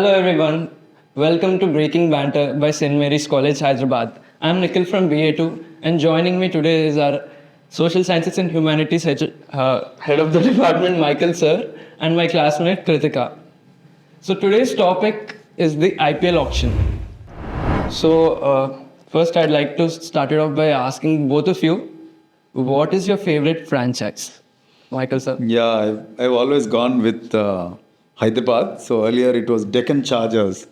Hello everyone, welcome to Breaking Banter by St. Mary's College, Hyderabad. I'm Nikhil from BA2 and joining me today is our Social Sciences and Humanities head of the department, Michael sir, and my classmate Kritika. So today's topic is the IPL auction. So first I'd like to start it off by asking both of you, what is your favorite franchise? Michael sir. Yeah, I've always gone with Hyderabad. So earlier it was Deccan Chargers.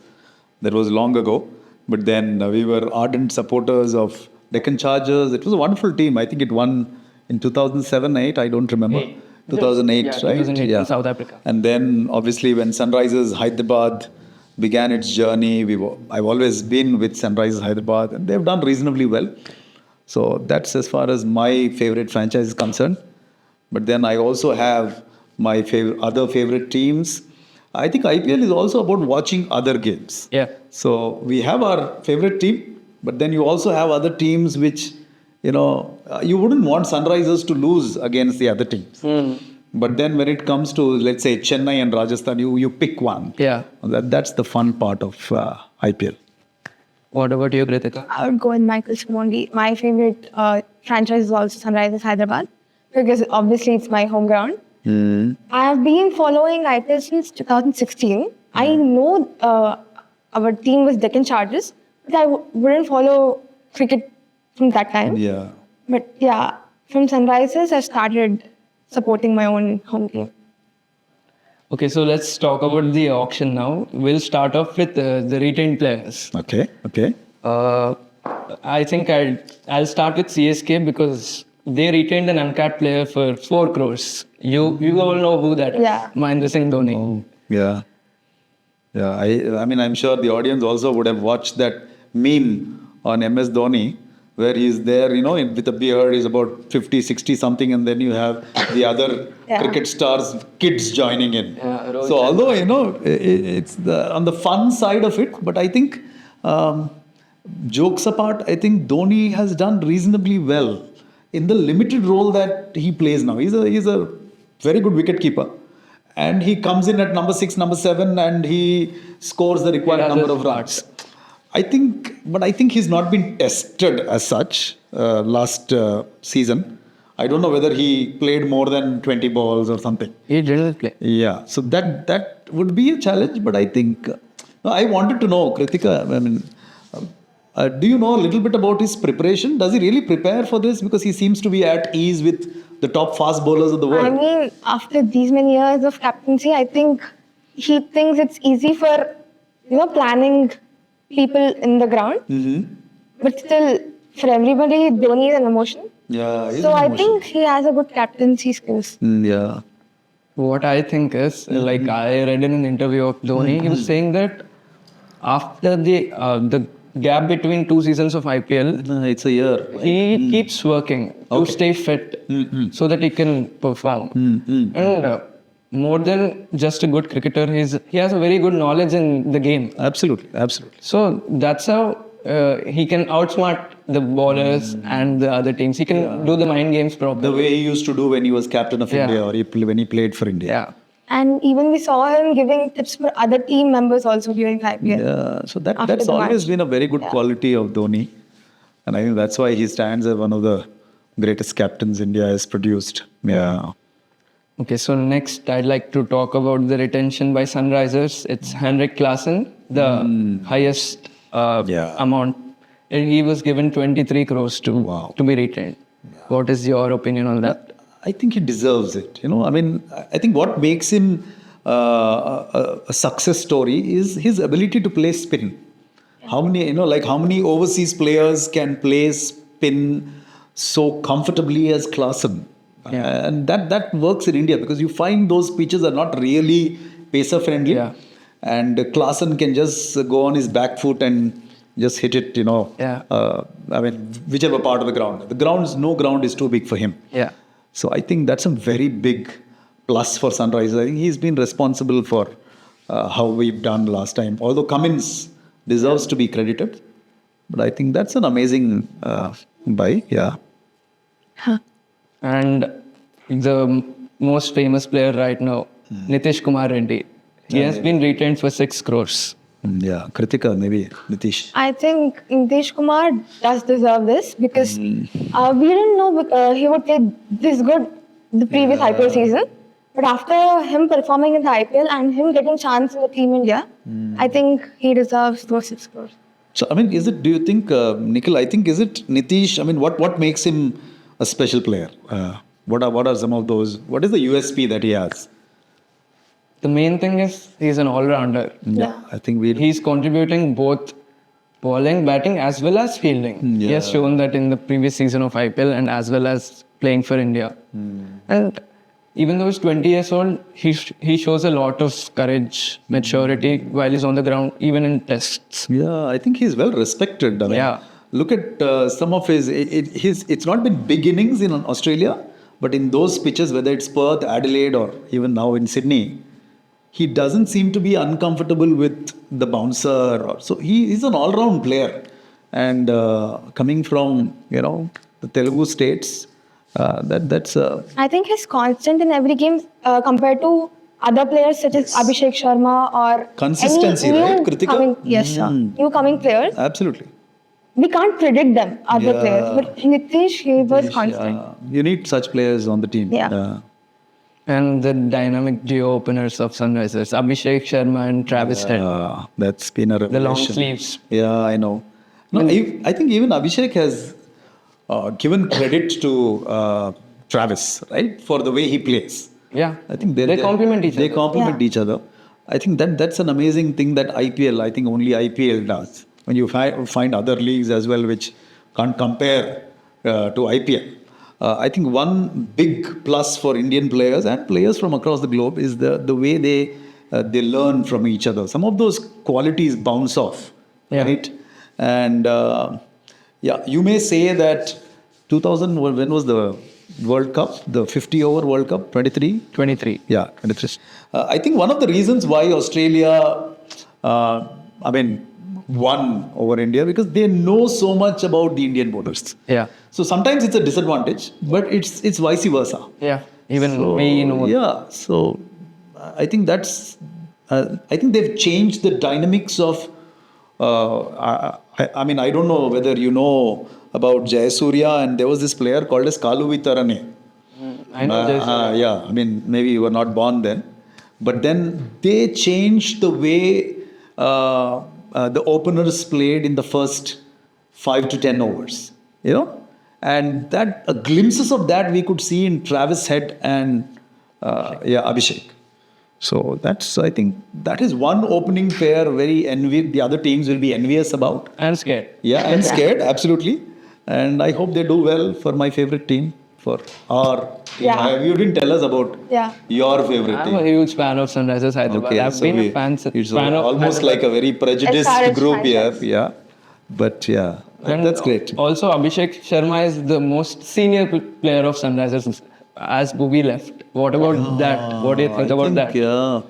That was long ago. But then we were ardent supporters of Deccan Chargers. It was a wonderful team. I think it won in 2007-8. I don't remember. 2008, Yeah, right? 2008 in South Africa. And then obviously when Sunrisers Hyderabad began its journey, I've always been with Sunrisers Hyderabad and they've done reasonably well. So that's as far as my favorite franchise is concerned. But then I also have my other favorite teams. I think IPL is also about watching other games. Yeah. So we have our favorite team, but then you also have other teams which, you wouldn't want Sunrisers to lose against the other teams. But then when it comes to, let's say, Chennai and Rajasthan, you pick one. Yeah. That's the fun part of IPL. What about you, Kritika? I would go with Michael Simondi. My favorite franchise is also Sunrisers Hyderabad because obviously it's my home ground. I have been following IPL since 2016. I know our team was Deccan Chargers, but I wouldn't follow cricket from that time. Yeah. But yeah, from Sunrisers, I started supporting my own home team. Okay, so let's talk about the auction now. We'll start off with the retained players. Okay. I think I'll start with CSK because they retained an uncapped player for 4 crores. You all know who that is. Yeah. Mahendra Singh Dhoni. Yeah. I mean, I'm sure the audience also would have watched that meme on MS Dhoni where he's there, with a beard, he's about 50, 60 something, and then you have the other cricket stars, kids joining in. Yeah, so although, it's on the fun side of it, but I think, jokes apart, I think Dhoni has done reasonably well in the limited role that he plays now. He's a very good wicket keeper. And he comes in at number 6, number 7, and he scores the required number of runs. I think he's not been tested as such last season. I don't know whether he played more than 20 balls or something. He didn't play. Yeah, so that would be a challenge, but I think I wanted to know, Kritika, I mean, do you know a little bit about his preparation? Does he really prepare for this? Because he seems to be at ease with the top fast bowlers of the world. I mean, after these many years of captaincy, I think he thinks it's easy for, planning people in the ground. But still, for everybody, Dhoni is an emotion. Yeah, So I think he has a good captaincy skills. Yeah. What I think is, like I read in an interview of Dhoni, he was saying that after the gap between 2 seasons of IPL, It's a year. he keeps working to stay fit so that he can perform. And more than just a good cricketer, he has a very good knowledge in the game. Absolutely. So that's how he can outsmart the bowlers and the other teams. He can do the mind games properly. The way he used to do when he was captain of India or when he played for India. Yeah. And even we saw him giving tips for other team members also during the IPL. Yeah, so After that's the always match. been a very good quality of Dhoni. And I think that's why he stands as one of the greatest captains India has produced. Yeah. Okay, so next I'd like to talk about the retention by Sunrisers. It's Henrik Klassen, the highest amount. And he was given 23 crores to be retained. What is your opinion on that? I think he deserves it. I mean, I think what makes him a success story is his ability to play spin. How many overseas players can play spin so comfortably as Klassen? And that works in India because you find those pitches are not really pacer friendly. Yeah. And Klassen can just go on his back foot and just hit it, I mean, whichever part of the ground. No ground is too big for him. Yeah. So I think that's a very big plus for Sunrisers. I think he's been responsible for how we've done last time. Although Cummins deserves to be credited. But I think that's an amazing buy. Yeah. And the most famous player right now, Nitish Kumar Reddy. He has been retained for 6 crores. Yeah, Kritika, maybe Nitish. I think Nitish Kumar does deserve this because we didn't know he would play this good the previous IPL season. But after him performing in the IPL and him getting chance in the Team India, I think he deserves those 6 crores. So, I mean, do you think, Nikhil, I think, is it Nitish? I mean, what makes him a special player? What are some of those? What is the USP that he has? The main thing is he's an all-rounder. Yeah. I think He's contributing both bowling, batting as well as fielding. He has shown that in the previous season of IPL and as well as playing for India. And even though he's 20 years old, he shows a lot of courage, maturity while he's on the ground, even in tests. Yeah, I think he's well respected. I mean, Yeah. Look at some of his. It's not been big innings in Australia, but in those pitches, whether it's Perth, Adelaide, or even now in Sydney, he doesn't seem to be uncomfortable with the bouncer. So he's an all-round player, and coming from the Telugu states, that's. I think he's constant in every game compared to other players such as Abhishek Sharma or Consistency, any right, new Kritika? coming, yes, sir. New coming players. Absolutely. We can't predict them, other players. But Nitish, he was constant. You need such players on the team. Yeah. And the dynamic duo openers of Sunrisers, Abhishek Sharma and Travis Head. That's been a The revelation. long sleeves. Yeah, I know. No, I think even Abhishek has given credit to Travis, right, for the way he plays. Yeah. I think they complement each They other. complement each other. I think that's an amazing thing that I think only IPL does. When you find other leagues as well which can't compare to IPL. I think one big plus for Indian players and players from across the globe is the way they learn from each other. Some of those qualities bounce off, right? And you may say that 2000, when was the World Cup, the 50-over World Cup, 23? 23. Yeah, 23. I think one of the reasons why Australia, won over India because they know so much about the Indian bowlers. Yeah. So sometimes it's a disadvantage, but it's vice versa. Yeah. Even we know. Yeah. So I think that's. I think they've changed the dynamics of. I don't know whether you know about Jayasuriya, and there was this player called as Kalu Vitarane. I know this. Yeah, I mean, maybe you were not born then. But then they changed the way the openers played in the first 5 to 10 overs. And that glimpses of that we could see in Travis Head and Abhishek. So I think that is one opening pair the other teams will be envious about. And scared. Yeah, and scared, absolutely. And I hope they do well for my favorite team, for our team. Yeah. You didn't tell us about your favorite I'm team. a huge fan of Sunrisers Hyderabad. Okay, I've so been a fan it's of almost like a very prejudiced SRH group here. franchise. Yeah, but yeah, And that's great. Also, Abhishek Sharma is the most senior player of Sunrisers as Bhuvi left. What about that? What do you think about that? Yeah,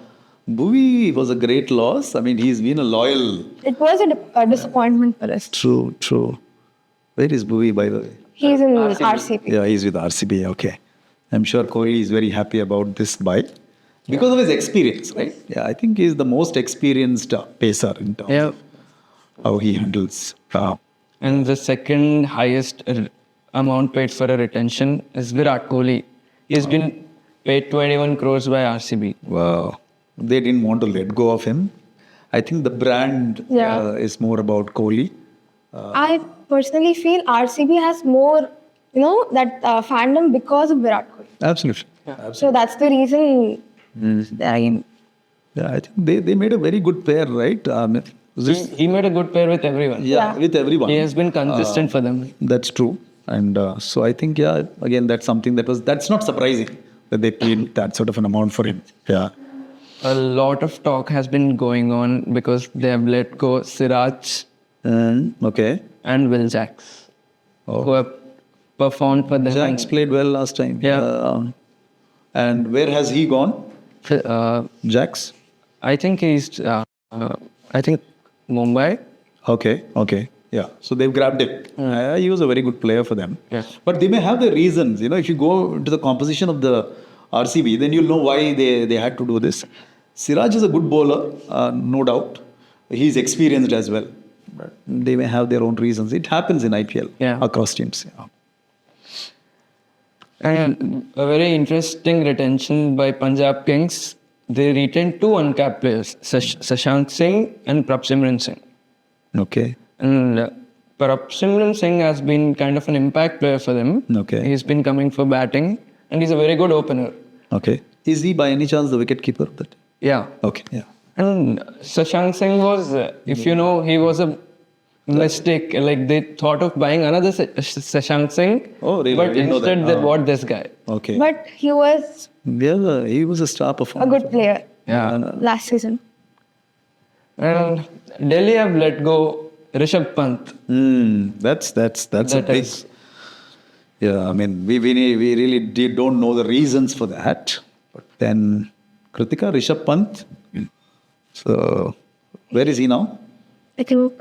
Bhuvi was a great loss. I mean, he's been a loyal. It was a disappointment for us. True. Where is Bhuvi, by the way? He's in RCB. Yeah, he's with RCB. Okay. I'm sure Kohli is very happy about this buy because of his experience, right? Yeah, I think he's the most experienced pacer in terms of how he handles. And the second highest amount paid for a retention is Virat Kohli. He's been paid 21 crores by RCB. Wow. They didn't want to let go of him. I think the brand is more about Kohli. I personally feel RCB has more, that fandom because of Virat Kohli. Absolutely. So that's the reason. Yeah, I think they made a very good pair, right? He made a good pair with everyone. Yeah, with everyone. He has been consistent for them. That's true. And so I think, again, that's something that's not surprising that they paid that sort of an amount for him. Yeah. A lot of talk has been going on because they have let go Siraj Okay. and Will Jacks, who have performed for them. Jacks played well last time. Yeah. And where has he gone? Jacks? I think he's, Mumbai. Okay. Yeah. So they've grabbed him. He was a very good player for them. Yes. But they may have their reasons. If you go into the composition of the RCB, then you'll know why they had to do this. Siraj is a good bowler, no doubt. He's experienced as well. But they may have their own reasons. It happens in IPL across teams. Yeah. And a very interesting retention by Punjab Kings. They retained two uncapped players, Shashank Singh and Prabhsimran Singh. Okay. And Prabhsimran Singh has been kind of an impact player for them. Okay. He's been coming for batting and he's a very good opener. Okay. Is he by any chance the wicketkeeper of that? Yeah. Okay. Yeah. And Shashank Singh was, if you know, he was a mistake. Like they thought of buying another Shashank Singh. Oh, really? I But didn't know instead that. they bought this guy. Okay. But he was Yeah, he was a star a performer. good player Yeah. last season. And Delhi have let go Rishabh Pant. That's a That big. is- Yeah, I mean, we really don't know the reasons for that. But then, Kritika, Rishabh Pant. So, where is he now? I think.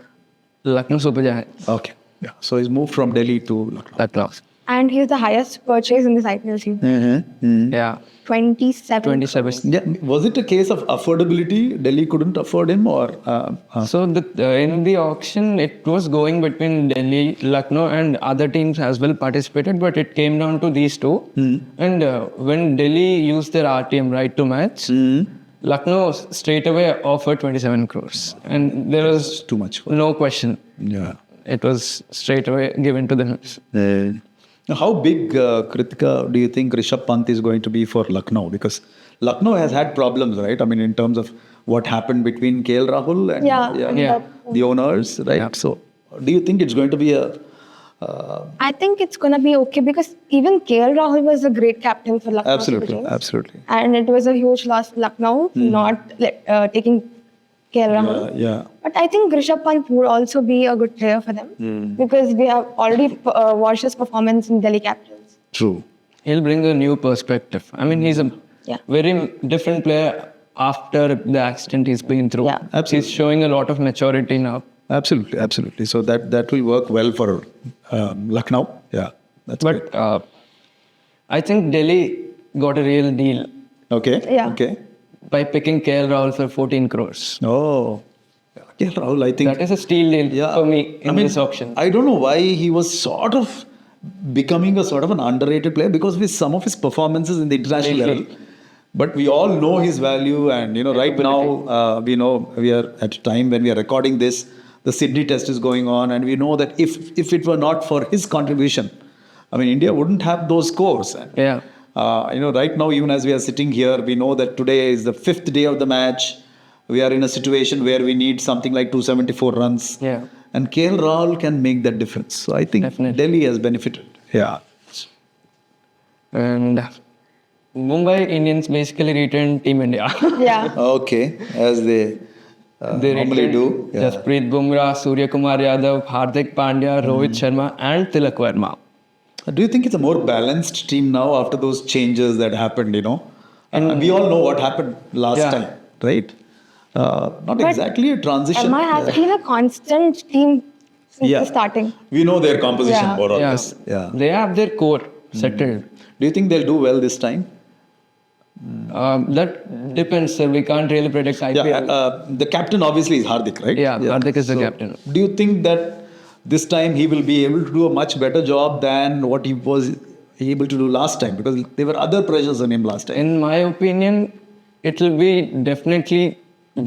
Lucknow Super Giants. Okay. Yeah. So he's moved from Delhi to Lucknow. That loss. And he's the highest purchase in this IPL season. Yeah. 27. 27. Yeah. Was it a case of affordability? Delhi couldn't afford him, or? So in the auction, it was going between Delhi, Lucknow, and other teams as well participated, but it came down to these two. And when Delhi used their RTM right to match, Lucknow straight away offered 27 crores, and there was Too much. no question. Yeah. It was straight away given to them. Now, how big, Kritika, do you think Rishabh Pant is going to be for Lucknow? Because Lucknow has had problems, right? I mean, in terms of what happened between KL Rahul and Yeah. the owners, right? Yeah. So, do you think it's going to be a... I think it's going to be okay because even KL Rahul was a great captain for Lucknow. Super absolutely, Kings. absolutely. And it was a huge loss for Lucknow not taking KL Rahul. Yeah. But I think Rishabh Pant would also be a good player for them because we have already watched his performance in Delhi Capitals. True. He'll bring a new perspective. I mean, he's a Yeah. very different player after the accident he's been through. Yeah. Absolutely. He's showing a lot of maturity now. Absolutely, absolutely. So that will work well for Lucknow. Yeah, that's But I think Delhi got a real deal good. Okay. Yeah. Okay. by picking KL Rahul for 14 crores. Oh. Yeah, Rahul, I think... That is a steal deal for me in this auction. I don't know why he was sort of becoming a sort of an underrated player because with some of his performances in the international level. But we all know his value, and right now we know we are at a time when we are recording this. The Sydney Test is going on, and we know that if it were not for his contribution, I mean, India wouldn't have those scores. And, Yeah. right now, even as we are sitting here, we know that today is the 5th day of the match. We are in a situation where we need something like 274 runs. Yeah. And KL Rahul can make that difference. So I think Definitely. Delhi has benefited. Yeah. And Mumbai Indians basically retained Team India. Yeah. Okay. As they normally retained do. Yeah. Jasprit Bumrah, Surya Kumar Yadav, Hardik Pandya, Rohit Sharma, and Tilak Verma. Do you think it's a more balanced team now after those changes that happened, And we all know what happened last Yeah. time, right? Not exactly a transition. MI has been a constant team since the starting. We know their composition Yeah. more or Yeah. less. Yeah. They have their core settled. Do you think they'll do well this time? That depends, sir. We can't really predict IPL. Yeah, the captain obviously is Hardik, right? Yeah, Hardik is the captain. Do you think that this time he will be able to do a much better job than what he was able to do last time? Because there were other pressures on him last time. In my opinion, it will be definitely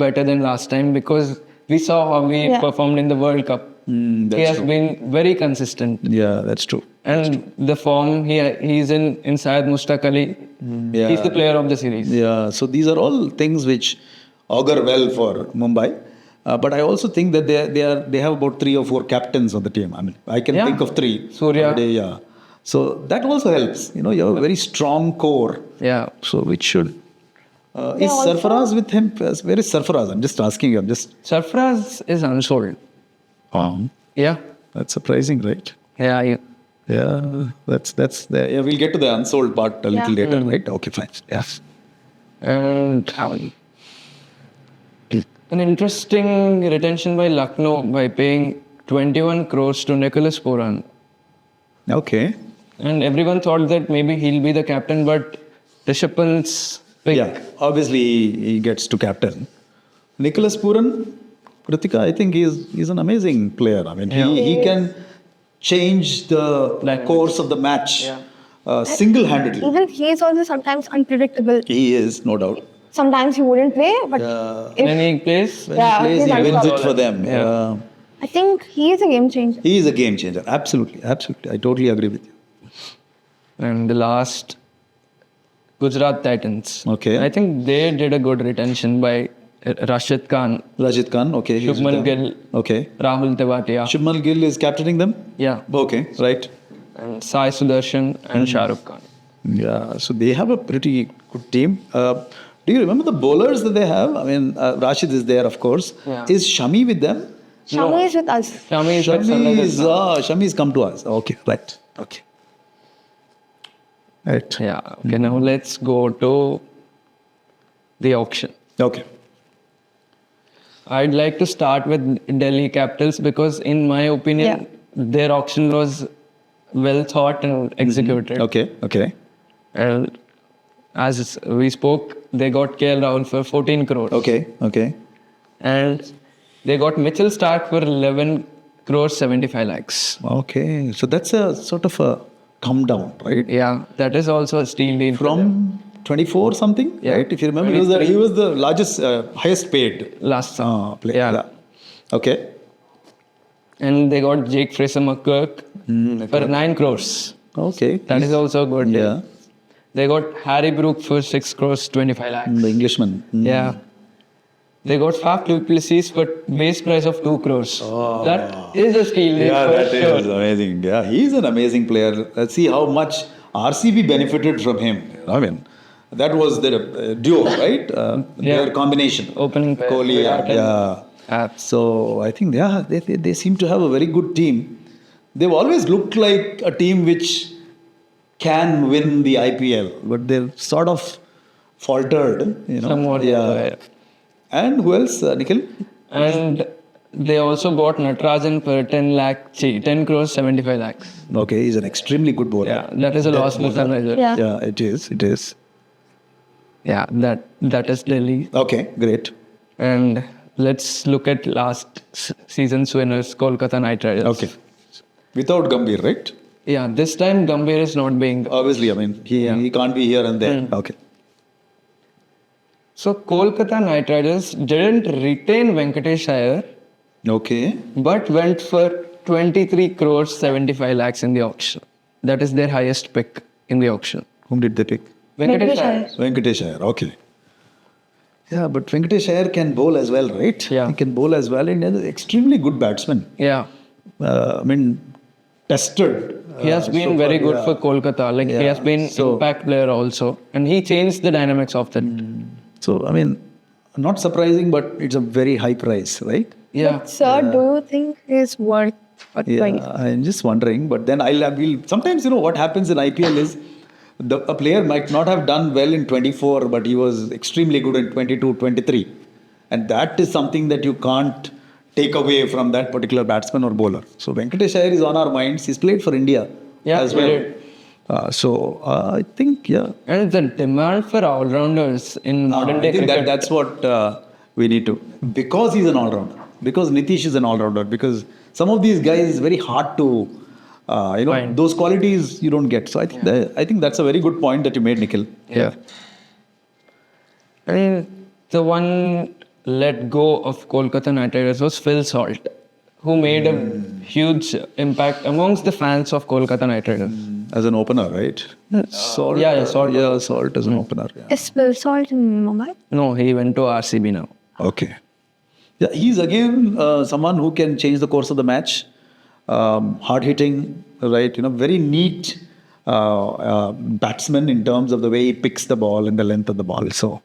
better than last time because we saw how he performed in the World Cup. He has been very consistent. Yeah, that's true. And the form he's in Syed Mushtaq Ali, he's the player of the series. Yeah, so these are all things which augur well for Mumbai. But I also think that they have about 3 or 4 captains on the team. I mean, I can think of 3. Surya. Yeah. So that also helps. You have a very strong core. Yeah. So which should... is Sarfaraz with him? Where is Sarfaraz? I'm just asking you. Sarfaraz is unsold. Yeah. That's surprising, right? Yeah. Yeah, that's yeah, we'll get to the unsold part a little later, right? Okay, fine. Yes. And an interesting retention by Lucknow by paying 21 crores to Nicholas Puran. Okay. And everyone thought that maybe he'll be the captain, but Rishabh Pant's pick. Yeah, obviously he gets to captain. Nicholas Puran, Kritika, I think he's an amazing player. I mean, he can change the Dynamics. course of the match Yeah. single-handedly. Even he is also sometimes unpredictable. He is, no doubt. Sometimes he wouldn't play, but When if, he plays, When Yeah, he plays, he's he wins unstoppable. it for them. Yeah. I think he is a game changer. He is a game changer. Absolutely, absolutely. I totally agree with you. and the last Gujarat Titans. Okay. I think they did a good retention by Rashid Khan, Rajit Khan, okay. he's Shubman with them. Gill, Okay. Rahul Tewatia. Shubman Gill is captaining them? Yeah. Okay, right. And Sai Sudarshan and Shah Rukh Khan. Yeah, so they have a pretty good team. Do you remember the bowlers that they have? I mean, Rashid is there, of course. Yeah. Is Shami with them? Shami is with us. Shami is with Sunrisers now. Shami's come to us. Okay, right. Okay. Right. Yeah. Okay, now let's go to the auction. Okay. I'd like to start with Delhi Capitals because, in my opinion, their auction was well thought and executed. Okay. Okay. And as we spoke, they got KL Rahul for 14 crores. Okay. Okay. And they got Mitchell Stark for 11 crores 75 lakhs. Okay. So that's a sort of a come down, right? Yeah, that is also a steal deal. for them. From 24 something, Yeah. right? If you remember, he was the largest, highest paid Last summer. player. Yeah. Okay. And they got Jake Fraser McCurk for 9 crores. Okay. That is also a good deal. Yeah. They got Harry Brook for 6 crores 25 lakhs. The Englishman. Yeah. They got Faf du Plessis for base price of 2 crores. That is a steal deal Yeah, for that sure. is amazing. Yeah, he's an amazing player. Let's see how much RCB benefited from him. I mean, that was their duo, right? Their combination. Opening pair. Kohli, Virat and- yeah. So I think, yeah, they seem to have a very good team. They've always looked like a team which can win the IPL, but they've sort of faltered, you know. Somewhat. Yeah. And who else, Nikhil? And they also got Natarajan for 10 crores 75 lakhs. Okay, he's an extremely good bowler. Yeah, that is a loss for Sunrisers. Yeah. Yeah, it is. It is. Yeah, that is Delhi. Okay, great. And let's look at last season's winners, Kolkata Knight Riders. Okay. Without Gambhir, right? Yeah, this time Gambhir is not being. Obviously, I mean, he can't be here and there. Okay. So Kolkata Knight Riders didn't retain Venkatesh Iyer, Okay. but went for 23 crores 75 lakhs in the auction. That is their highest pick in the auction. Whom did they pick? Venkatesh Venkatesh Iyer. Iyer. Venkatesh Iyer. Okay. Yeah, but Venkatesh Iyer can bowl as well, right? Yeah. He can bowl as well, and he's an extremely good batsman. Yeah. I mean, tested. He has been so very far, good yeah. for Kolkata. Like he Yeah. has been impact player also, and he changed the dynamics of that. So, I mean, not surprising, but it's a very high price, right? Yeah. Sir, do you think is worth a Yeah, 20? I'm just wondering. But then we'll sometimes, you know, what happens in IPL is a player might not have done well in 24, but he was extremely good in 22, 23. And that is something that you can't take away from that particular batsman or bowler. So Venkatesh Iyer is on our minds. He's played for India Yeah, as he well. did. I think, yeah. And the demand for all-rounders in modern day I think cricket. that's what we need to. Because he's an all-rounder. Because Nitish is an all-rounder. Because some of these guys is very hard to, Find. those qualities you don't get. So I think that's a very good point that you made, Nikhil. Yeah. I mean, the one let go of Kolkata Knight Riders was Phil Salt, who made a huge impact amongst the fans of Kolkata Knight Riders. As an opener, right? Salt. yeah, Salt. Yeah, Salt as an opener. Yeah. Is Phil Salt in Mumbai? No, he went to RCB now. Okay. Yeah, he's again someone who can change the course of the match. Hard hitting, right? Very neat batsman in terms of the way he picks the ball and the length of the ball. So,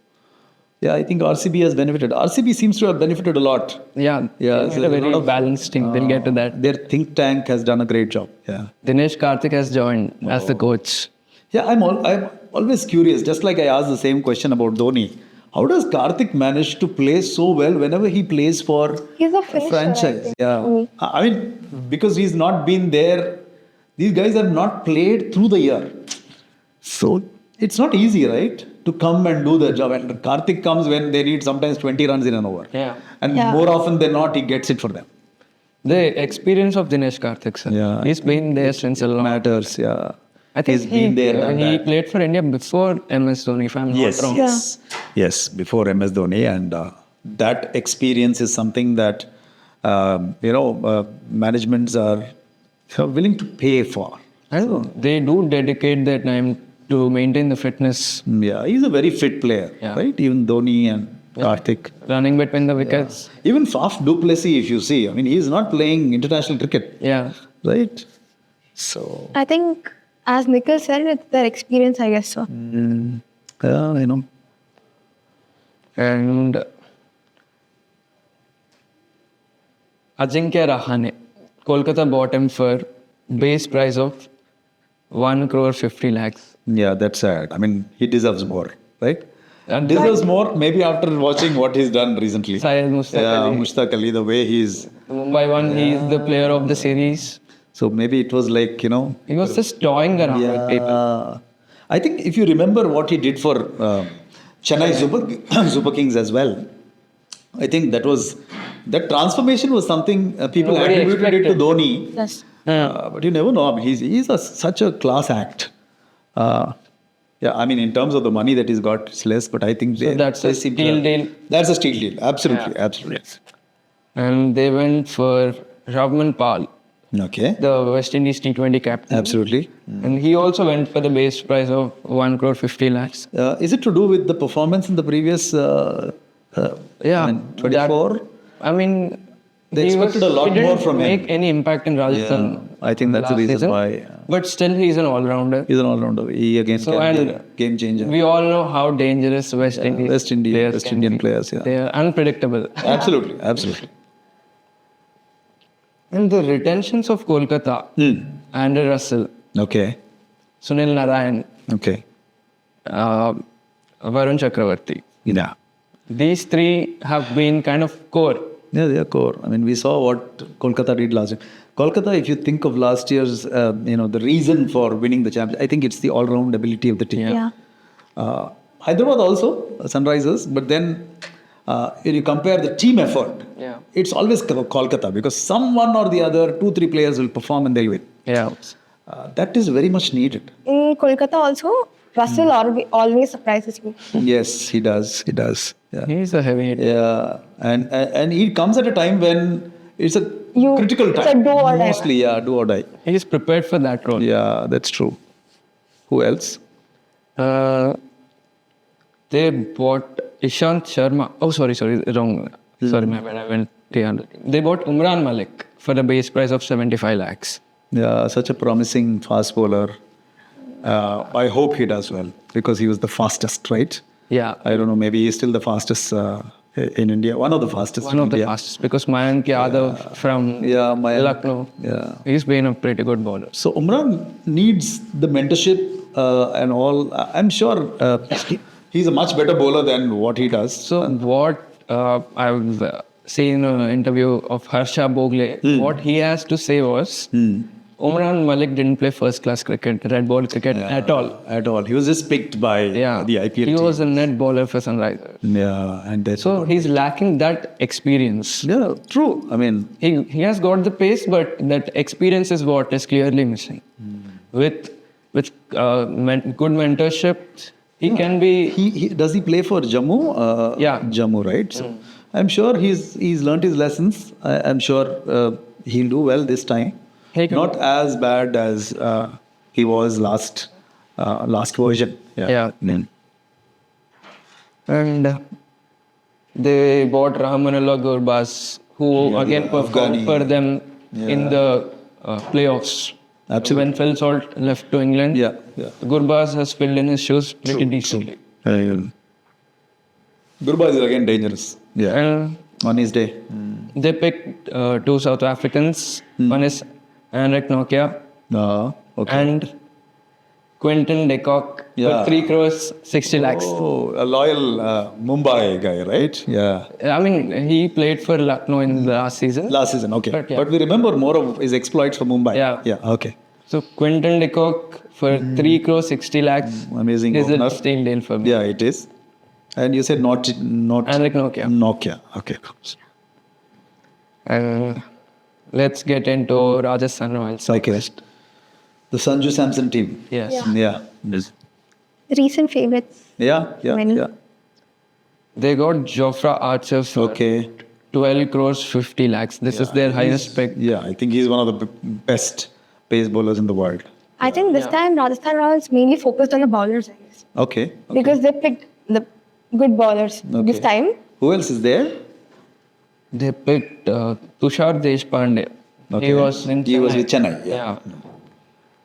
yeah, I think RCB has benefited. RCB seems to have benefited a lot. Yeah, Yeah, it's a very balanced team. We'll get to that. Their think tank has done a great job. Yeah. Dinesh Karthik has joined as the coach. Yeah, I'm always curious. Just like I asked the same question about Dhoni. How does Karthik manage to play so well whenever he plays for He's a finisher, franchise? I think. Yeah. Mm. I mean, because he's not been there, these guys have not played through the year. So it's not easy, right? to come and do the job. And Karthik comes when they need sometimes 20 runs in an over. Yeah. And Yeah. more often than not, he gets it for them. The experience of Dinesh Karthik, sir. Yeah. He's been there since a long. Matters, yeah. I think He's been there, done he that. played for India before MS Dhoni, if I'm not wrong. Yes, before MS Dhoni, and that experience is something that managements are willing to pay for. And they do dedicate their time to maintain the fitness, Yeah, he's a very fit player, Yeah. right? Even Dhoni and Karthik. running between the wickets. Even Faf du Plessis, if you see, I mean, he's not playing international cricket, Yeah. right? So, I think, as Nikhil said, it's their experience, I guess so. yeah, I know. And Ajinkya Rahane, Kolkata bought him for base price of 1 crore 50 lakhs. Yeah, that's sad. I mean, he deserves more, right? And Deserves more, maybe after watching what he's done recently. Syed Mushtaq Yeah, Ali. Mushtaq Ali, the way he's. Mumbai won, he is the player of the series. So maybe it was like, He was just toying around with people. I think if you remember what he did for Chennai Super Kings as well, I think that transformation was something people Nobody attributed it to expected. Dhoni. Yes. But you never know. I mean, he's such a class act. Yeah, I mean, in terms of the money that he's got, it's less, but I think that's a seem to steal have- deal. That's a steal deal. Absolutely, absolutely. And they went for Ravman Pal, Okay, the West Indies T20 captain. absolutely. And he also went for the base price of 1 crore 50 lakhs. Is it to do with the performance in the previous? Yeah, 24. I mean, They he expected a lot he didn't more from him. make any impact in Rajasthan. Yeah, I think that's the last reason season. why. But still, he's an all-rounder. He's an all-rounder. He again So, can be and a game changer. We all know how dangerous West Indies West players can Indian be. players. Yeah, They are unpredictable. absolutely, absolutely. And the retentions of Kolkata, Andrew Russell, Okay, Sunil Narayan, okay. Varun Chakravarti. Yeah, These three have been kind of core. yeah, they are core. I mean, we saw what Kolkata did last year. Kolkata, if you think of last year's, the reason for winning the championship, I think it's the all-round ability of the team. Yeah. Yeah. Hyderabad also, Sunrisers, but then when you compare the team effort, Yeah. it's always Kolkata because someone or the other, 2-3 players will perform and they'll win. Yeah. That is very much needed. In Kolkata also, Russell always surprises me. Yes, he does. He does. Yeah. He's a heavy hitter. Yeah, and he comes at a time when it's a critical it's time. a do or die. Mostly, yeah, do or die. He's prepared for that role. Yeah, that's true. Who else? They bought Ishant Sharma. Oh, sorry, wrong. Sorry, my bad. I went the other team. They bought Umran Malik for the base price of 75 lakhs. Yeah, such a promising fast bowler. I hope he does well because he was the fastest, right? Yeah. I don't know. Maybe he's still the fastest in India. One of the fastest. One in of the India. fastest because Mayank Yadav from Mayank. Lucknow. Yeah. He's been a pretty good bowler. So Umran needs the mentorship and all. I'm sure he's a much better bowler than what he does. So what I've seen an interview of Harsha Bogle, what he has to say was Umran Malik didn't play first class cricket, red ball cricket at all. At all. He was just picked by the IPL He team. was a net bowler for Sunrisers. Yeah, and that's So he's lacking that experience. yeah, true. I mean, He has got the pace, but that experience is what is clearly missing. With good mentorship, he can be. he does he play for Jammu? Yeah. Jammu, right? So I'm sure he's learnt his lessons. I'm sure he'll do well this time. He can- Not as bad as he was last version. Yeah. Mm. And they bought Rahmanullah Gurbaz, who again performed Afghani. for them in the playoffs. Absolutely. When Phil Salt left to England, Yeah, yeah. Gurbaz has filled in his shoes pretty decently. Gurbaz is again dangerous. Yeah. And On his day. they picked two South Africans. One is Henrik Nokia Okay. and Quinton de Kock Yeah. for 3 crores 60 lakhs. Oh, a loyal Mumbai guy, right? Yeah. I mean, he played for Lucknow in the last season. Last season, okay. But, yeah. But we remember more of his exploits for Mumbai. Yeah. Yeah, okay. So Quinton de Kock for 3 crores 60 lakhs Amazing is opener. a steal deal for me. Yeah, it is. And you said not Henrik Nokia. Nokia. Okay. Let's get into Rajasthan Royals. Okay. The Sanju Samson team. Yes. Yeah. Yeah. Recent favorites. Yeah. Many. They got Jofra Archer for Okay. 12 crores 50 lakhs. This is their highest pick. Yeah, I think he's one of the best pace bowlers in the world. I think this time Rajasthan Royals mainly focused on the bowlers, I guess. Okay. Because they picked the good bowlers this time. Who else is there? They picked Tushar Deshpande. Okay. He was in He was Chennai. with Chennai. Yeah.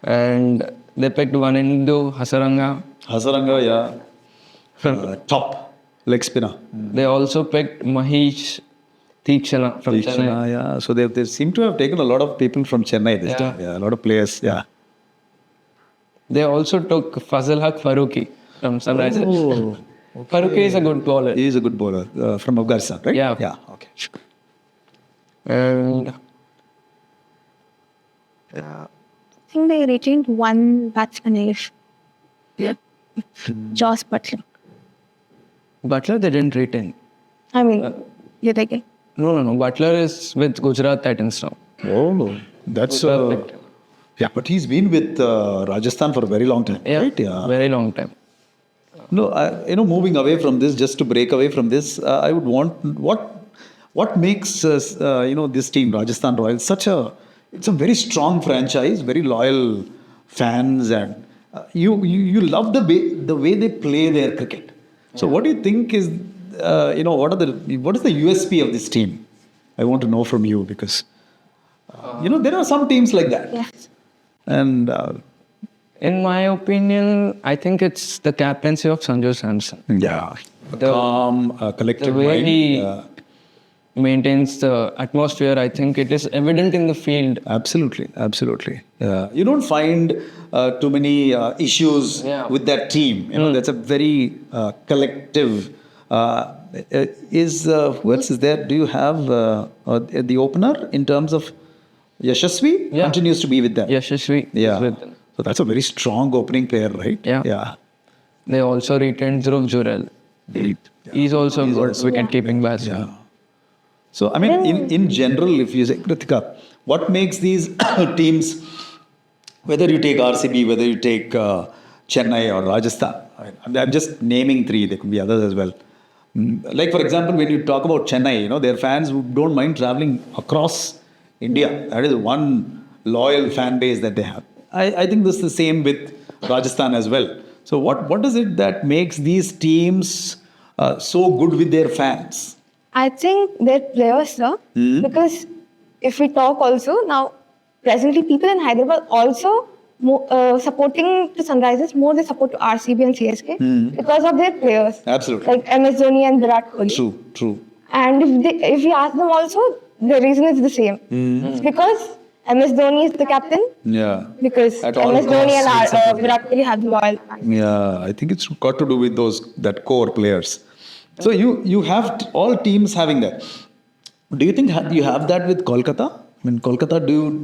And they picked Vanindu Hasaranga. Hasaranga, yeah. Top leg spinner. They also picked Mahesh Theekshana from Chennai. Krishna, yeah. So they seem to have taken a lot of people from Chennai this time. Yeah, a lot of players. Yeah. They also took Fazal Haq Farooqi from Sunrisers. Oh, Farooqi is a good bowler. he is a good bowler from Afghanistan, right? Yeah. Yeah. Okay. And I think they retained one batsman, I guess. yeah. Josh Butler. Butler they didn't retain. I mean, you're taking. No. Butler is with Gujarat Titans now. Oh, that's Perfect. yeah. But he's been with Rajasthan for a very long time, right? Yeah. Very long time. No, moving away from this, just to break away from this, I would want what makes this team Rajasthan Royals it's a very strong franchise, very loyal fans, and you love the way they play their cricket. So what do you think is what is the USP of this team? I want to know from you because there are some teams like that, Yes. and In my opinion, I think it's the captaincy of Sanju Samson. yeah, calm, The collective way mind. he maintains the atmosphere, I think it is evident in the field. Absolutely. You don't find too many issues Yeah. with that team. That's a very collective. Who else is there? Do you have the opener in terms of Yashasvi? Yeah. Continues to be with them. Yashasvi Yeah. is with them. So that's a very strong opening pair, right? Yeah. Yeah. They also retained Dhruv Jurel. He's also a good wicket-keeping batsman. Yeah. So, I mean, in general, if you say, Kritika, what makes these teams, whether you take RCB, whether you take Chennai or Rajasthan, I'm just naming three, there could be others as well. Like, for example, when you talk about Chennai, their fans who don't mind traveling across India. That is one loyal fan base that they have. I think this is the same with Rajasthan as well. So, what is it that makes these teams so good with their fans? I think they're players, sir. Because if we talk also, now presently people in Hyderabad also supporting to Sunrisers more they support to RCB and CSK because of their players. Absolutely. Like MS Dhoni and Virat Kohli. True. And if we ask them also, the reason is the same. It's because MS Dhoni is the captain. Yeah. Because At all MS Dhoni costs, and Virat Kohli have the loyal fans. Yeah, I think it's got to do with that core players. So you have all teams having that. Do you think you have that with Kolkata? I mean, Kolkata,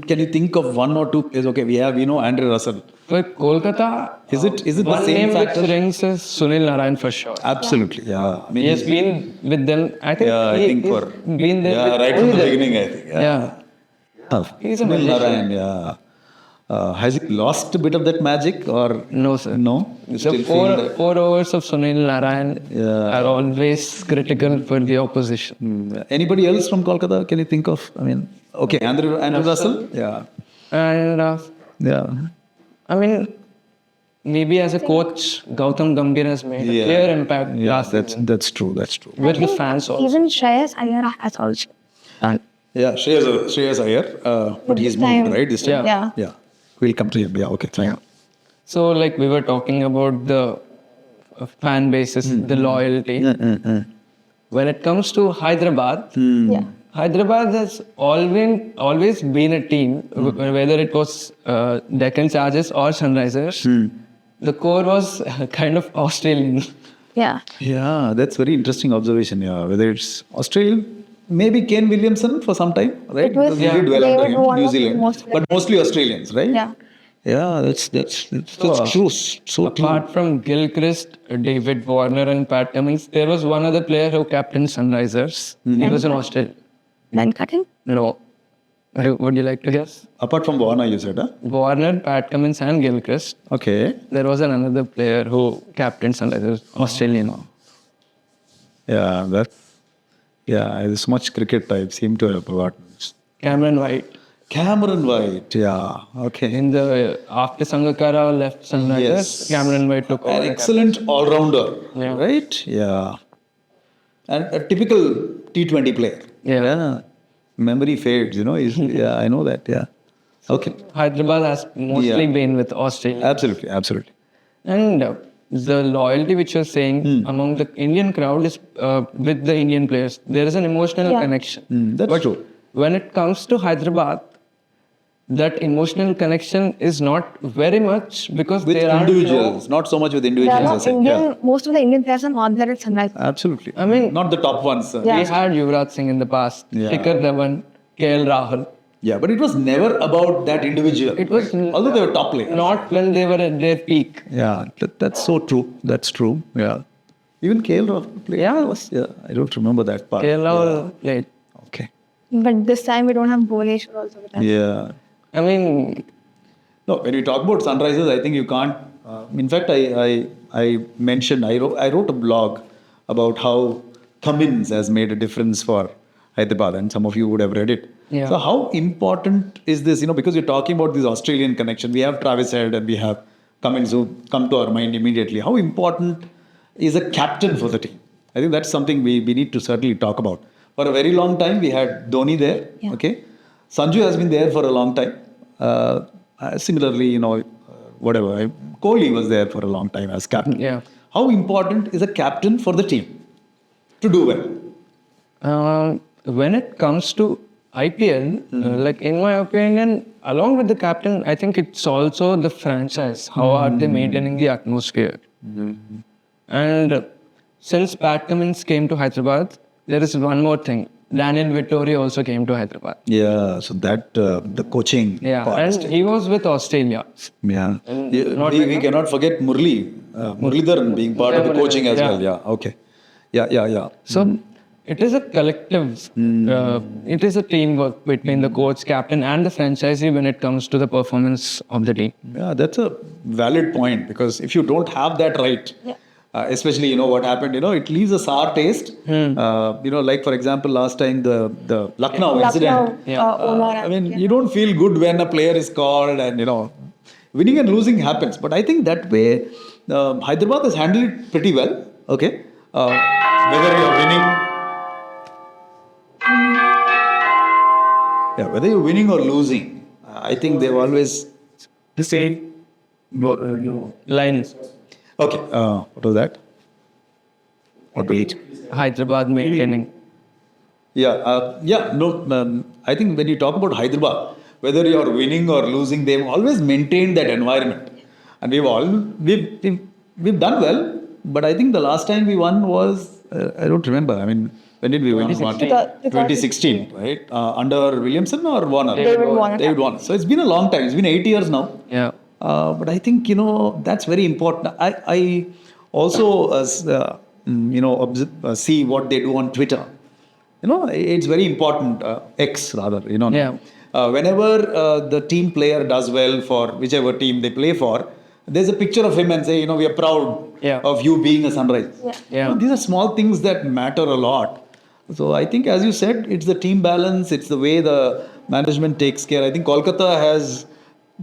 can you think of one or two players? Okay, we have, Andre Russell. For Kolkata, Is it the one same name factor? which rings is Sunil Narayan for sure. Absolutely, yeah. I mean, He has been with them. I think he's been there. yeah, with right all from the them. beginning, I think. Yeah. He's a Sunil magician. Narayan, yeah. Has he lost a bit of that magic or No, sir. no? You The still feel that? four overs of Sunil Narayan are always critical for the opposition. Anybody else from Kolkata? Can you think of? I mean, okay, Andre Russell. Yeah. And Yeah. I mean, maybe as a coach, Gautam Gambhir has made a clear impact last season That's true. That's true. with the fans also. Even Shreyas Iyer has also. Yeah, Shreyas Iyer, but he's This time- moved, right? This time. Yeah. Yeah. We'll come to him. Yeah, okay. Fine. So, like we were talking about the fan bases, the loyalty. When it comes to Hyderabad, Yeah. Hyderabad has always been a team, whether it was Deccan Chargers or Sunrisers. The core was kind of Australian. Yeah. Yeah, that's very interesting observation. Yeah, whether it's Australia, maybe Kane Williamson for some time, right? It was- Because he did well they under were him, one New of the Zealand, most- but mostly Australians, right? Yeah. Yeah, that's true. So true. Apart from Gilchrist, David Warner, and Pat Cummins, there was one other player who captained Sunrisers. He was an Australian. Then cutting. No. Would you like to guess? Apart from Warner, you said, huh? Warner, Pat Cummins, and Gilchrist. Okay. There was another player who captained Sunrisers, Australian. There's so much cricket I seem to have forgotten. Cameron White. Cameron White, yeah. Okay. In the after Sangakkara left Sunrisers, Yes. Cameron White took An over. excellent all-rounder, Yeah. right? Yeah. And a typical T20 player. Yeah. Memory fades, yeah, I know that, yeah. Okay. Hyderabad has mostly Yeah. been with Australia. Absolutely. And the loyalty which you're saying among the Indian crowd is with the Indian players. There is an emotional Yeah. connection. That's But true. when it comes to Hyderabad, that emotional connection is not very much because With there are individuals, not so much with There are individuals, I not say. Indian, Yeah. most of the Indian players are not there at Sunrise. Absolutely. I mean, not the top ones. Yeah. We had Yuvraj Singh in the past, Yeah. Shikhar Dhawan, KL Rahul. Yeah, but it was never about that individual. It was although they were top players. not when they were at their peak. Yeah, that's so true. That's true. Yeah. Even KL Rahul played. Yeah, I don't remember that part. KL Rahul played. Okay. But this time we don't have Bhuvaneshwar also with us. Yeah. I mean, No, when you talk about Sunrisers, I think you can't. In fact, I mentioned, I wrote a blog about how Cummins has made a difference for Hyderabad, and some of you would have read it. Yeah. So how important is this? Because you're talking about this Australian connection. We have Travis Head and we have Cummins who come to our mind immediately. How important is a captain for the team? I think that's something we need to certainly talk about. For a very long time, we had Dhoni there. Yeah. Okay, Sanju has been there for a long time. Similarly, whatever. Kohli was there for a long time as captain. yeah. How important is a captain for the team to do well? When it comes to IPL, like in my opinion, along with the captain, I think it's also the franchise. How are they maintaining the atmosphere? And since Pat Cummins came to Hyderabad, there is one more thing. Daniel Vittori also came to Hyderabad. Yeah, so that the coaching Yeah, part. and he was with Australia. Yeah. not We cannot forget Muralidharan being part of the coaching as well. Yeah, okay. Yeah. So it is a collective, it is a teamwork between the coach, captain, and the franchisee when it comes to the performance of the team. Yeah, that's a valid point because if you don't have that right, especially what happened, it leaves a sour taste. Like for example, last time the Lucknow incident. I mean, you don't feel good when a player is called and winning and losing happens. But I think that way Hyderabad has handled it pretty well. Okay, whether you're winning. Yeah, whether you're winning or losing, I think they've always The same lines. okay. What was that? What was it? Hyderabad maintaining. I think when you talk about Hyderabad, whether you're winning or losing, they've always maintained that environment, and we've done well. But I think the last time we won was I don't remember. I mean, when did we win? 2016, right? Under Williamson or Warner? David Warner. David Warner. So it's been a long time. It's been 8 years now. Yeah. But I think that's very important. I also see what they do on Twitter. It's very important. X rather. Yeah. Whenever the team player does well for whichever team they play for, there's a picture of him and say, we are proud of you being a Sunrise. Yeah. These are small things that matter a lot. So I think, as you said, it's the team balance. It's the way the management takes care. I think Kolkata has.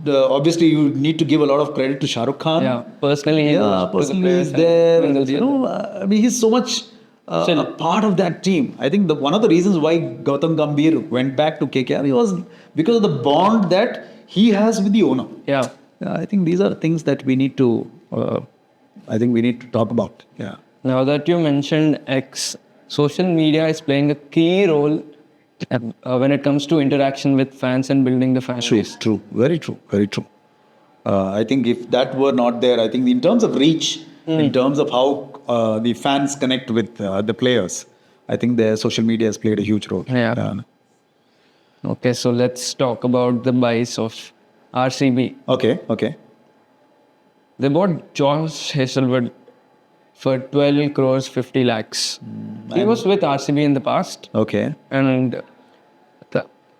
Obviously, you need to give a lot of credit to Shah Rukh Khan. Yeah. Personally, He's there. I mean, he's so much a part of that team. I think one of the reasons why Gautam Gambhir went back to KKR was because of the bond that he has with the owner. Yeah. I think these are things that we need to. Talk about. Yeah. Now that you mentioned X, social media is playing a key role when it comes to interaction with fans and building the fan base. True. Very true. I think if that were not there, I think in terms of reach, in terms of how the fans connect with the players, I think their social media has played a huge role. Yeah. Okay, so let's talk about the buys of RCB. Okay. They bought Josh Hazelwood for 12 crores 50 lakhs. He was with RCB in the past. Okay. And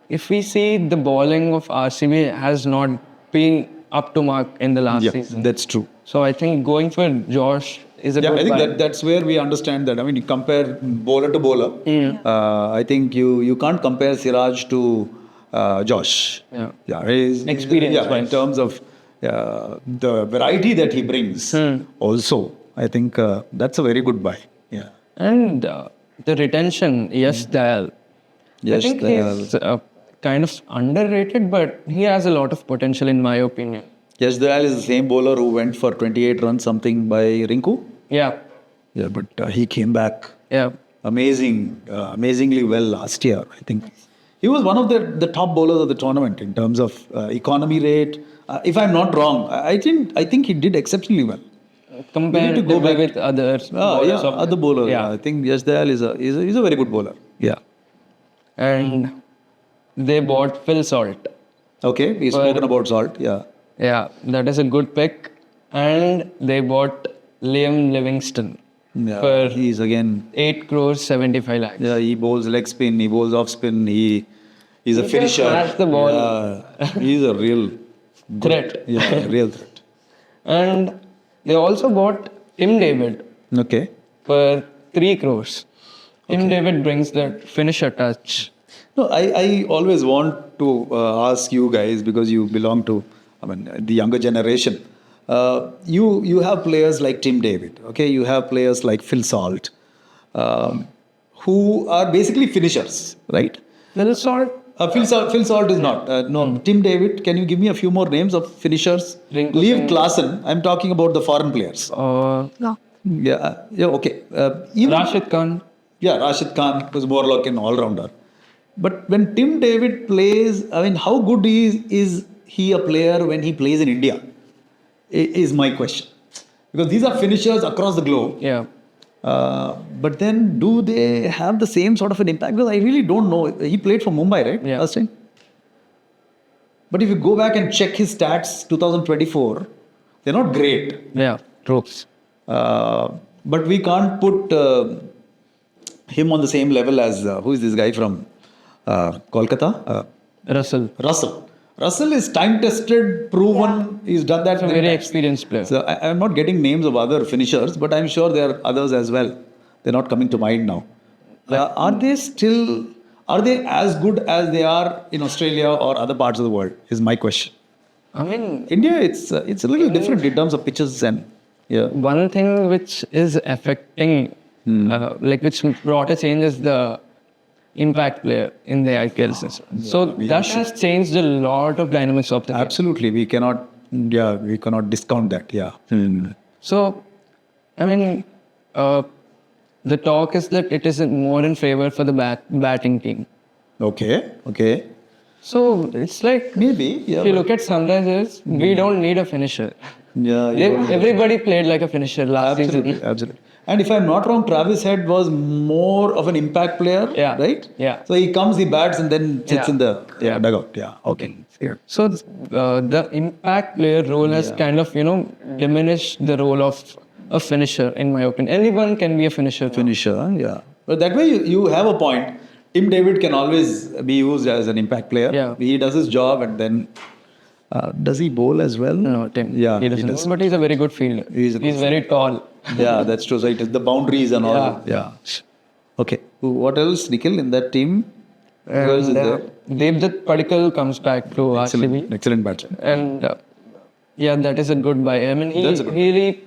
if we see the bowling of RCB has not been up to mark in the last season. That's true. So I think going for Josh is a Yeah, good I think buy. that's where we understand that. I mean, you compare bowler to bowler. I think you can't compare Siraj to Josh. Yeah. He's, Experience Yeah, in wise. terms of the variety that he brings. Also, I think that's a very good buy. Yeah. And the retention, yes, Dayal. I think he's kind of underrated, but he has a lot of potential in my opinion. Yash Dayal is the same bowler who went for 28 runs something by Rinku. Yeah. Yeah, but he came back Yeah. amazingly well last year. I think he was one of the top bowlers of the tournament in terms of economy rate. If I'm not wrong, I think he did exceptionally well. Compared to go back. with others. Other bowlers. Yeah. I think Yash Dayal is a very good bowler. Yeah. And they bought Phil Salt. Okay, we've spoken about Salt. Yeah. Yeah, that is a good pick. And they bought Liam Livingston Yeah. for He's again. 8 crores 75 lakhs. Yeah, he bowls leg spin. He bowls off spin. He's a can finisher. smash the ball. Yeah, he's a real Threat. Yeah, real threat. And they also bought Tim David Okay. for 3 crores. Tim David brings that finisher touch. No, I always want to ask you guys because you belong to, the younger generation. You have players like Tim David, okay? You have players like Phil Salt, who are basically finishers, right? Phil Salt, Phil Salt is not. No, Tim David. Can you give me a few more names of finishers? Rinku Leave Singh. Klaasen. I'm talking about the foreign players. No. Yeah. Okay. Even Rashid Khan. Yeah, Rashid Khan was more like an all-rounder. But when Tim David plays, how good is he a player when he plays in India? Is my question. Because these are finishers across the globe. Yeah. But then do they have the same sort of an impact? Because I really don't know. He played for Mumbai, right? Yeah. Last time. But if you go back and check his stats 2024, they're not great. Yeah. Troops. But we can't put him on the same level as who is this guy from Kolkata? Russell. Russell is time tested, proven. He's done that. He's a many very times. experienced player. So I'm not getting names of other finishers, but I'm sure there are others as well. They're not coming to mind now. Are they as good as they are in Australia or other parts of the world? Is my question. India, it's a little different in terms of pitches and One thing which is affecting, which brought a change is the impact player in the IPL system. So that has changed a lot of dynamics of the game. Absolutely, we cannot discount that. Yeah. So, the talk is that it is more in favor for the batting team. Okay. So it's like Maybe. Yeah. if you look at Sunrisers, we don't need a finisher. Yeah. Everybody played like a finisher last season. Absolutely. And if I'm not wrong, Travis Head was more of an impact player, Yeah. right? Yeah. So he comes, he bats, and then sits Yeah. in the dugout. Yeah. Okay. So the impact player role has kind of diminished the role of a finisher, in my opinion. Anyone can be a finisher. Finisher, yeah. But that way you have a point. Tim David can always be used as an impact player. Yeah. He does his job, and then does he bowl as well? No, Tim. Yeah, he he doesn't. does. But he's a very good fielder. He's a good very tall. Yeah, that's true. So it is the boundaries and all. Yeah. Okay. What else, Nikhil, in that team? Who else is there? Devdutt Padikkal comes back to RCB. Excellent batsman. And that is a good buy. That's a good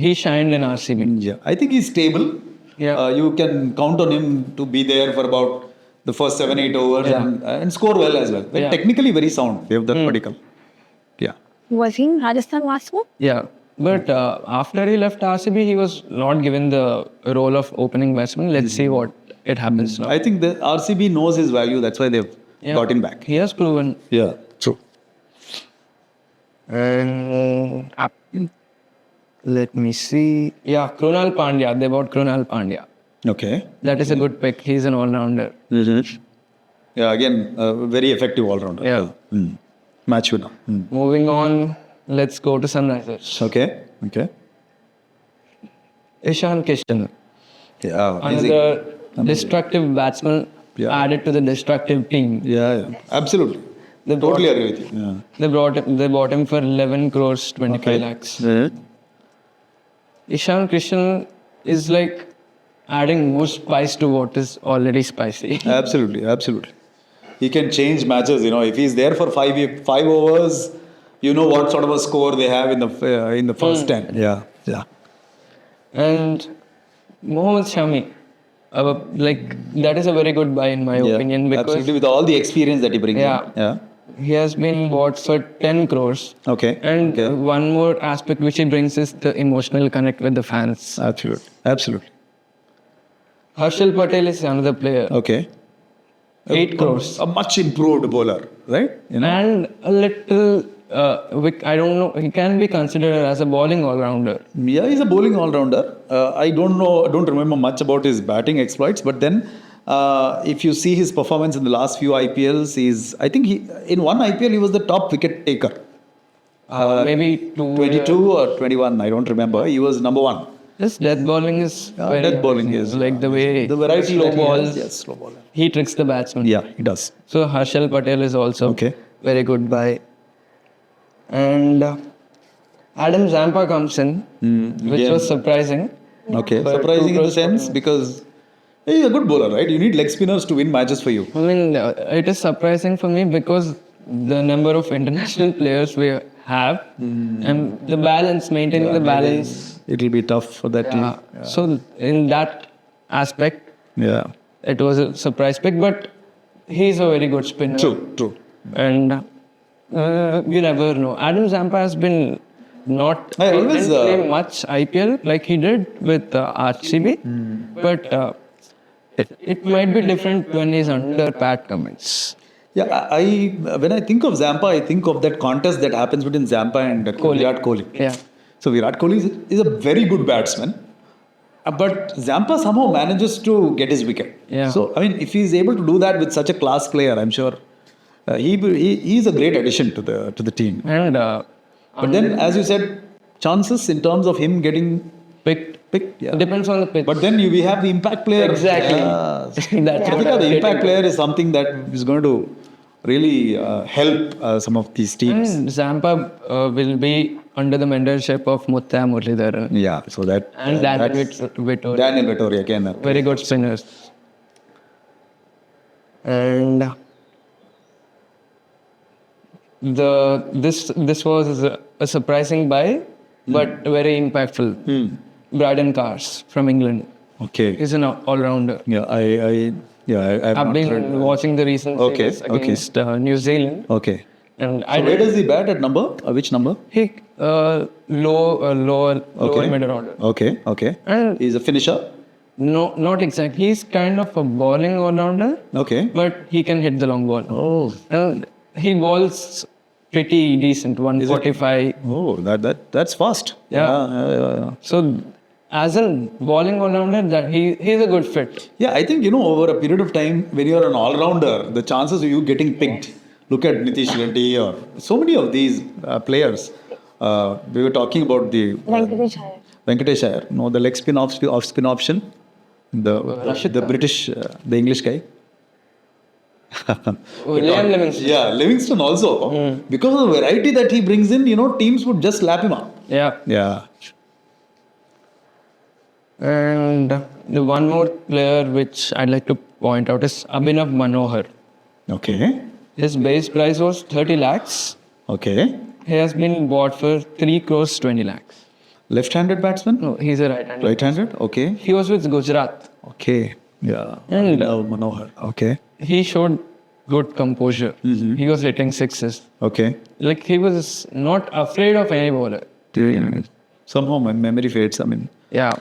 he shined in RCB. Yeah, I think he's stable. Yeah. You can count on him to be there for about the first 7-8 overs and score well as well. But technically very sound. Devdutt Padikkal. Yeah. Was he in Rajasthan last one? Yeah. But after he left RCB, he was not given the role of opening batsman. Let's see what it happens now. I think the RCB knows his value. That's why they've got him back. He has proven. Yeah, true. And let me see. Yeah, Krunal Pandya. They bought Krunal Pandya. Okay. That is a good pick. He's an all-rounder. Yeah, again, very effective all-rounder. Yeah. Match winner. Moving on, let's go to Sunrisers. Okay. Okay. Ishan Kishan, Yeah. Amazing. another destructive batsman Yeah. added to the destructive team. Yeah. Absolutely. They Totally brought, agree with you. Yeah. they bought him for 11 crores 25 lakhs. Ishan Kishan is like adding more spice to what is already spicy. Absolutely. Absolutely. He can change matches. If he's there for five overs, you know what sort of a score they have in the first 10. Yeah. Yeah. And Mohammad Shami, that is a very good buy in my opinion because absolutely, with all the experience that he brings Yeah. in. Yeah. he has been bought for 10 crores. Okay. And okay. one more aspect which he brings is the emotional connect with the fans. Absolutely. Absolutely. Harshal Patel is another player. Okay. 8 crores. A much improved bowler, right? And a little, I don't know, he can be considered as a bowling all-rounder. Yeah, he's a bowling all-rounder. I don't remember much about his batting exploits, but then if you see his performance in the last few IPLs, in one IPL he was the top wicket taker. Maybe 22 or 21, I don't remember. He was number one. This death bowling is very Death bowling is like the way the variety slow that he has. balls, Yes, slow ball. he tricks the batsman. Yeah, he does. So Harshal Patel is also Okay. very good buy. And Adam Zampa comes in, which again. was surprising. Okay, But surprising in the 2 crores sense because he's a good bowler, right? You need leg spinners to win matches for you. I mean, it is surprising for me because the number of international players we have and the balance, maintaining the balance. It'll be tough for that team. So in that aspect, Yeah. it was a surprise pick, but he's a very good spinner. True. And you never know. Adam Zampa has been not I he always, didn't play much IPL like he did with RCB, but it might be different when he's under Pat Cummins. Yeah, when I think of Zampa, I think of that contest that happens between Zampa and Virat Kohli. Yeah. So Virat Kohli is a very good batsman, but Zampa somehow manages to get his wicket. Yeah. So I mean, if he's able to do that with such a class player, I'm sure he's a great addition to the team. And But then, as you said, chances in terms of him getting picked yeah. depends on the pitch. But then we have the impact player. Exactly. That's what I'm The getting impact at. player is something that is going to really help some of these teams. And Zampa will be under the mentorship of Mutta Muralidharan. Yeah, so that And Daniel Vittori. Daniel Vettori again. Very good spinners. And this was a surprising buy, but very impactful. Braden Cars from England. Okay. He's an all-rounder. Yeah, I've I've not been heard. watching the recent Okay, series okay. against New Zealand, Okay. and So where does he bat at number? Which number? he lower middle order. Okay. And He's a finisher. no, not exactly. He's kind of a bowling all-rounder, Okay. but he can hit the long ball. Oh. And he bowls pretty decent, 145. Oh, that's fast. Yeah. So as a bowling all-rounder, that he's a good fit. Yeah, I think, over a period of time, when you're an all-rounder, the chances of you getting picked, look at Nitish Reddy or so many of these players. We were talking about the Venkatesh Iyer. No, the leg spin off spin option. The British, the English guy. Liam Livingston. Yeah, Livingston also. Because of the variety that he brings in, teams would just lap him up. Yeah. Yeah. And the one more player which I'd like to point out is Abhinav Manohar. Okay. His base price was 30 lakhs. Okay. He has been bought for 3 crores 20 lakhs. Left-handed batsman? No, he's a right-hander. Right-handed? Okay. He was with Gujarat. Okay. Yeah. And Manohar. Okay. he showed good composure. He was hitting sixes. Okay. Like he was not afraid of any bowler. Somehow my memory fades. I mean, Yeah.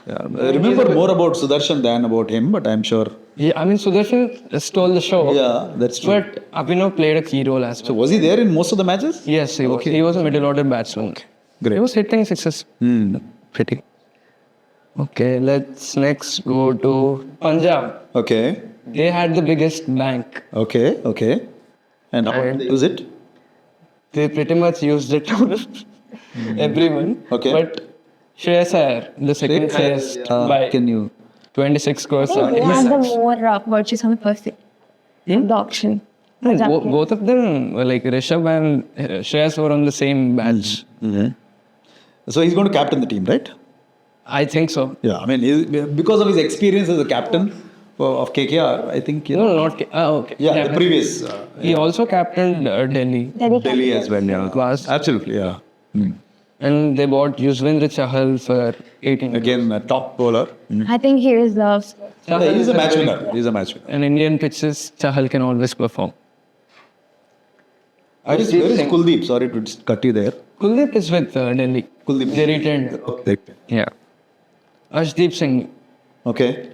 I remember more about Sudarshan than about him, but I'm sure. Yeah, I mean, Sudarshan stole the show. Yeah, that's true. But Abhinav played a key role as So well. was he there in most of the matches? Yes, he was. He was a middle order batsman. Great. He was hitting sixes. Pretty. Okay, let's next go to Punjab. Okay. They had the biggest bank. Okay. And how did they use it? they pretty much used it on everyone. Okay. But Shreyas Iyer, the second highest by Can you? 26 crores. I think who had the more purchase on the first day of the auction? Punjab Kings. Both of them, like Rishabh and Shreyas, were on the same batch. So he's going to captain the team, right? I think so. Yeah, I mean, because of his experience as a captain of KKR, I think. You know, No, not. Okay. yeah, the previous He also captained Delhi. Delhi as well. Yeah, Last. absolutely. Yeah. And they bought Yuzvendra Chahal for 18. Again, a top bowler. I think he deserves. Yeah, he's a match winner. He's a match winner. In Indian pitches, Chahal can always perform. Where is Kuldeep? Sorry to cut you there. Kuldeep is with Delhi. Kuldeep. They retained. Okay. Yeah. Ashdeep Singh. Okay.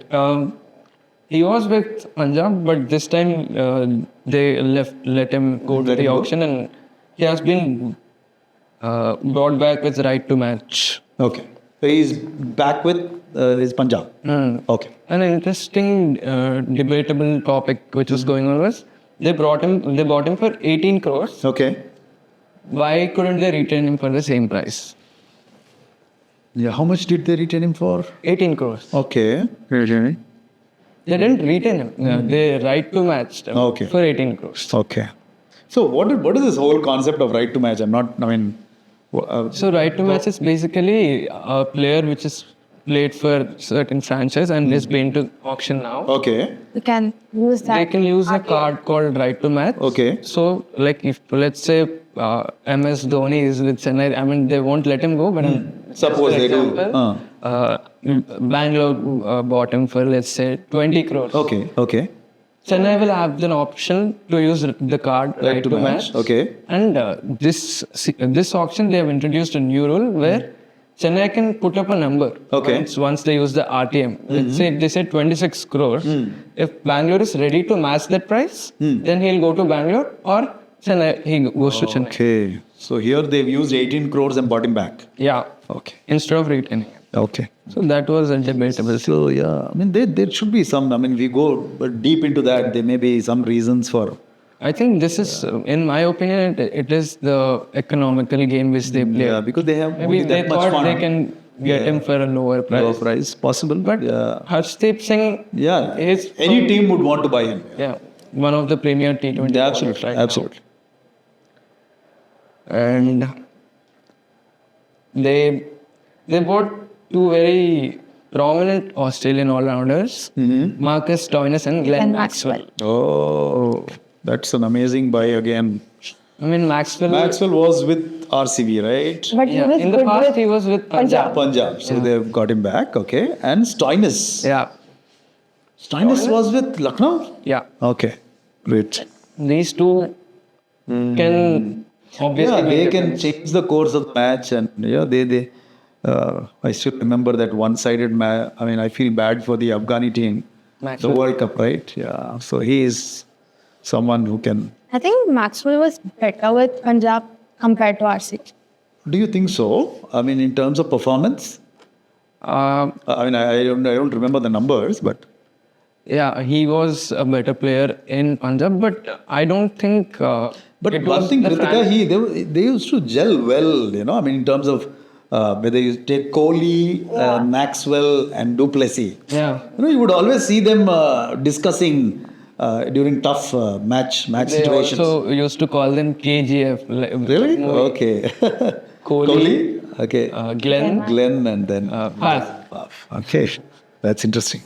He was with Punjab, but this time they let him go to the auction, and he has been brought back with right to match. Okay. So he's back with his Punjab. Okay. An interesting debatable topic which was going on was they bought him for 18 crores. Okay. Why couldn't they retain him for the same price? Yeah. How much did they retain him for? 18 crores. Okay. They didn't retain him. They right to match him Okay. for 18 crores. Okay. So what is this whole concept of right to match? I'm not. I mean. So right to match is basically a player which is played for certain franchise and is being to auction now. Okay. You can use that. They can use a card called right to match. Okay. So like if let's say MS Dhoni is with Chennai, I mean they won't let him go, but Suppose they do. Bangalore bought him for let's say 20 crores. Okay. Okay. Chennai will have the option to use the card right to match. Okay. And this auction they have introduced a new rule where Chennai can put up a number. Okay. Once they use the RTM. Let's say they said 26 crores. If Bangalore is ready to match that price, then he'll go to Bangalore or Chennai. He goes to Chennai. Okay. So here they've used 18 crores and bought him back. Yeah. Okay. Instead of retaining him. Okay. So that was a debatable. So yeah, I mean there should be some. I mean we go deep into that. There may be some reasons for. I think this is, in my opinion, it is the economical game which they play. Yeah, because they have Maybe only they that much thought fun. they can get him for a lower price. Lower price possible, But Harshdeep Singh is any team would want to buy him. one of the premier T20 Yeah, bowlers absolutely, right now. absolutely. And they bought two very prominent Australian all-rounders, Marcus Stoinis and Glenn Maxwell. Oh, that's an amazing buy again. I mean, Maxwell was with RCB, right? But he was in the good past with he was with Punjab. Punjab. So they've got him back. Okay. And Stoinis. Yeah. Stoinis was with Lucknow? Yeah. Okay. Great. These two can obviously Yeah, they make can change the course of the match, and they I still remember that one-sided match. I mean, I feel bad for the Afghani team, Maxwell. the World Cup, right? Yeah, so he is someone who can. I think Maxwell was better with Punjab compared to RCB. Do you think so? I mean, in terms of performance, I mean, I don't remember the numbers, but Yeah, he was a better player in Punjab, but I don't think. but it one was thing, the Kritika, they used to gel well, I mean, in terms of whether you take Kohli, Maxwell, and Duplessis. Yeah. You would always see them discussing during tough match They situations. also used to call them KGF. Really? Okay. Kohli, Okay. Glenn, and then Pant. Okay. That's interesting.